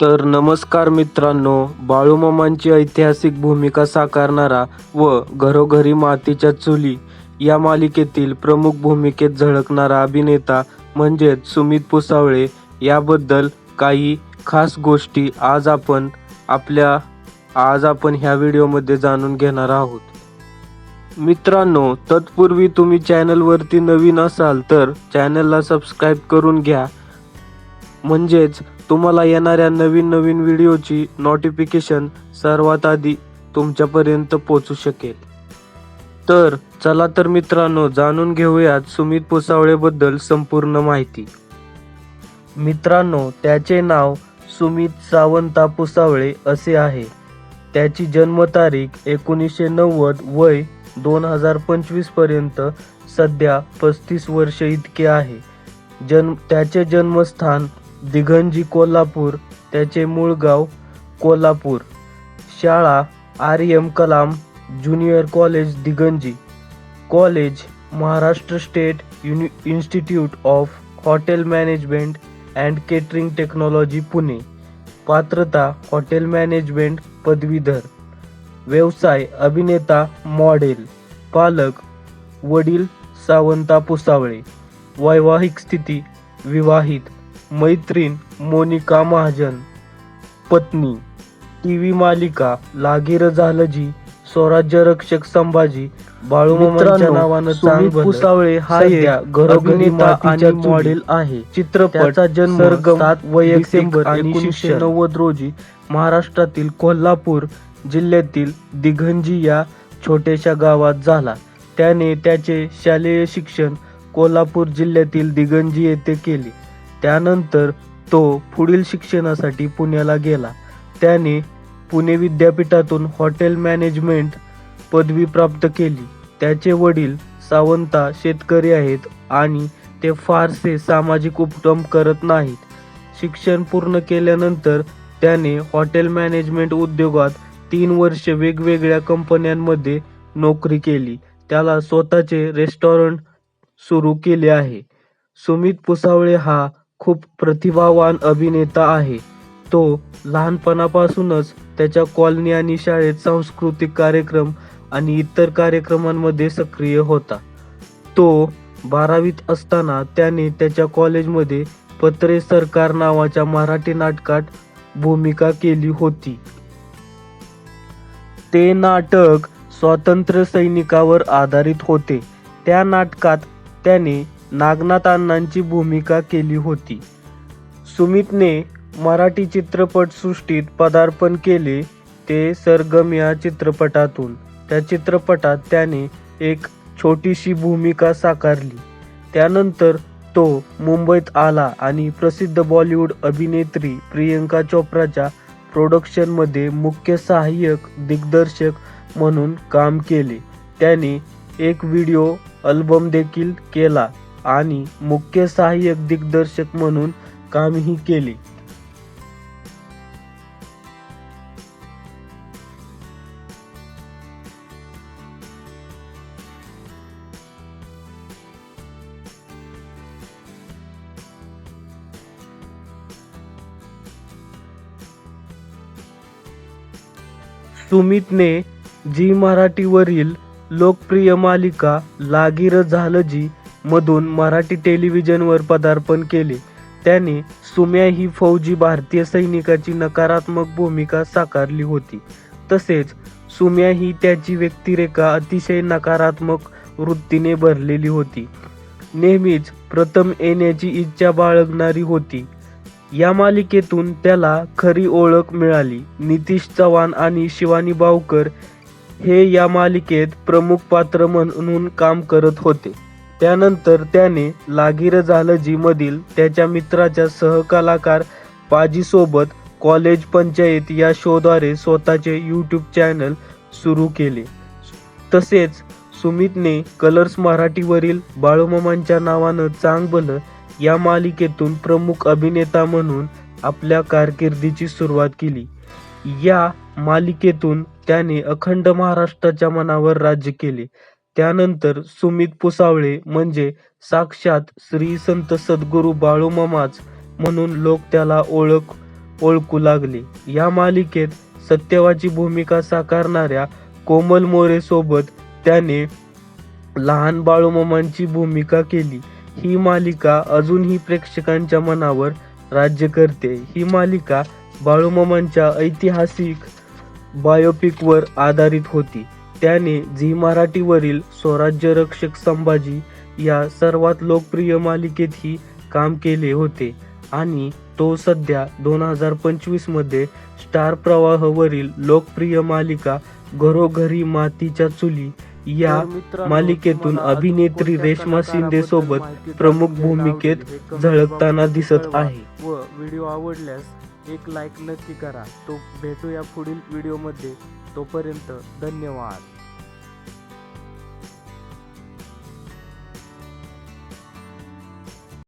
तर नमस्कार मित्रांनो, बाळूमामांची ऐतिहासिक भूमिका साकारणारा व घरोघरी मातीच्या चुली या मालिकेतील प्रमुख भूमिकेत झळकणारा अभिनेता म्हणजेच सुमित पुसावळे याबद्दल काही खास गोष्टी आज आपण ह्या व्हिडिओमध्ये जाणून घेणार आहोत. मित्रांनो, तत्पूर्वी तुम्ही चॅनलवरती नवीन असाल तर चॅनलला सबस्क्राईब करून घ्या, म्हणजेच तुम्हाला येणाऱ्या नवीन व्हिडिओची नोटिफिकेशन सर्वात आधी तुमच्यापर्यंत पोहोचू शकेल. तर चला तर मित्रांनो, जाणून घेऊयात सुमित पुसावळेबद्दल संपूर्ण माहिती. मित्रांनो, त्याचे नाव सुमित सावंता पुसावळे असे आहे. त्याची जन्मतारीख 1990, वय 2025 पर्यंत सध्या 35 वर्ष इतके आहे. त्याचे जन्मस्थान दिघंजी कोल्हापूर, त्याचे मूळ गाव कोल्हापूर. शाळा R M. Kalam junior college Dighanji. College Maharashtra state institute of hotel management and catering technology Pune. पात्रता हॉटेल मॅनेजमेंट पदवीधर. व्यवसाय अभिनेता, मॉडेल. पालक वडील सावंता पुसावळे. वैवाहिक स्थिती विवाहित. मैत्रीण मोनिका महाजन. पत्नी. टीव्ही मालिका लागीर झालं जी, स्वराज्य रक्षक संभाजी, बाळूमामांच्या नावानं सुमित पुसावळे हा एक घरोघरी आणि मॉडेल आहे. चित्रपटाचा जन्म 7 डिसेंबर 1990 रोजी महाराष्ट्रातील कोल्हापूर जिल्ह्यातील दिघंजी या छोट्याशा गावात झाला. त्याने त्याचे शालेय शिक्षण कोल्हापूर जिल्ह्यातील दिघंजी येथे केले. त्यानंतर तो पुढील शिक्षणासाठी पुण्याला गेला. त्याने पुणे विद्यापीठातून हॉटेल मॅनेजमेंट पदवी प्राप्त केली. त्याचे वडील सावंता शेतकरी आहेत आणि ते फारसे सामाजिक उपक्रम करत नाहीत. शिक्षण पूर्ण केल्यानंतर त्याने हॉटेल मॅनेजमेंट उद्योगात 3 वर्ष वेगवेगळ्या कंपन्यांमध्ये नोकरी केली. त्याला स्वतःचे रेस्टॉरंट सुरू केले आहे. सुमित पुसावळे हा खूप प्रतिभावान अभिनेता आहे. तो लहानपणापासूनच त्याच्या कॉलनी आणि शाळेत सांस्कृतिक कार्यक्रम आणि इतर कार्यक्रमांमध्ये सक्रिय होता. तो 12वीत असताना त्याने त्याच्या कॉलेजमध्ये पत्रे सरकार नावाच्या मराठी नाटकात भूमिका केली होती. ते नाटक स्वातंत्र्य सैनिकावर आधारित होते. त्या नाटकात त्याने नागनाथ अण्णांची भूमिका केली होती. सुमितने मराठी चित्रपटसृष्टीत पदार्पण केले ते सरगम या चित्रपटातून. त्या चित्रपटात त्याने एक छोटीशी भूमिका साकारली. त्यानंतर तो मुंबईत आला आणि प्रसिद्ध बॉलिवूड अभिनेत्री प्रियंका चोप्राच्या प्रोडक्शनमध्ये मुख्य सहाय्यक दिग्दर्शक म्हणून काम केले. त्याने एक व्हिडिओ अल्बम देखील केला आणि मुख्य सहाय्यक दिग्दर्शक म्हणून कामही केले. सुमितने झी मराठीवरील लोकप्रिय मालिका लागीर झालं जी मधून मराठी टेलिव्हिजनवर पदार्पण केले. त्याने सुम्या ही फौजी भारतीय सैनिकाची नकारात्मक भूमिका साकारली होती. तसेच सुम्या ही त्याची व्यक्तिरेखा अतिशय नकारात्मक वृत्तीने भरलेली होती. नेहमीच प्रथम येण्याची इच्छा बाळगणारी होती. या मालिकेतून त्याला खरी ओळख मिळाली. नितीश चव्हाण आणि शिवानी बावकर हे या मालिकेत प्रमुख पात्र म्हणून काम करत होते. त्यानंतर त्याने लागीर झालं जी मधील त्याच्या मित्राच्या सहकलाकार पाजीसोबत कॉलेज पंचायत या शोद्वारे स्वतःचे यूट्यूब चॅनल सुरू केले. तसेच सुमितने कलर्स मराठीवरील बाळूमामांच्या नावानं चांग भलं या मालिकेतून प्रमुख अभिनेता म्हणून आपल्या कारकिर्दीची सुरुवात केली. या मालिकेतून त्याने अखंड महाराष्ट्राच्या मनावर राज्य केले. त्यानंतर सुमित पुसावळे म्हणजे साक्षात श्री संत सद्गुरू बाळूमामाच म्हणून लोक त्याला ओळखू लागले. या मालिकेत सत्यवाची भूमिका साकारणाऱ्या कोमल मोरे सोबत त्याने लहान बाळूमामांची भूमिका केली. ही मालिका अजूनही प्रेक्षकांच्या मनावर राज्य करते. ही मालिका बाळूमामांच्या ऐतिहासिक बायोपिकवर आधारित होती. त्याने झी मराठीवरील स्वराज्य रक्षक संभाजी या सर्वात लोकप्रिय मालिकेतही काम केले होते आणि तो सध्या 2025 मध्ये स्टार प्रवाहवरील लोकप्रिय मालिका घरोघरी मातीच्या चुली या मालिकेतून अभिनेत्री रेश्मा शिंदे सोबत प्रमुख भूमिकेत झळकताना दिसत आहे. व व्हिडिओ आवडल्यास एक लाईक नक्की करा. भेटूया पुढील व्हिडिओमध्ये. तोपर्यंत धन्यवाद.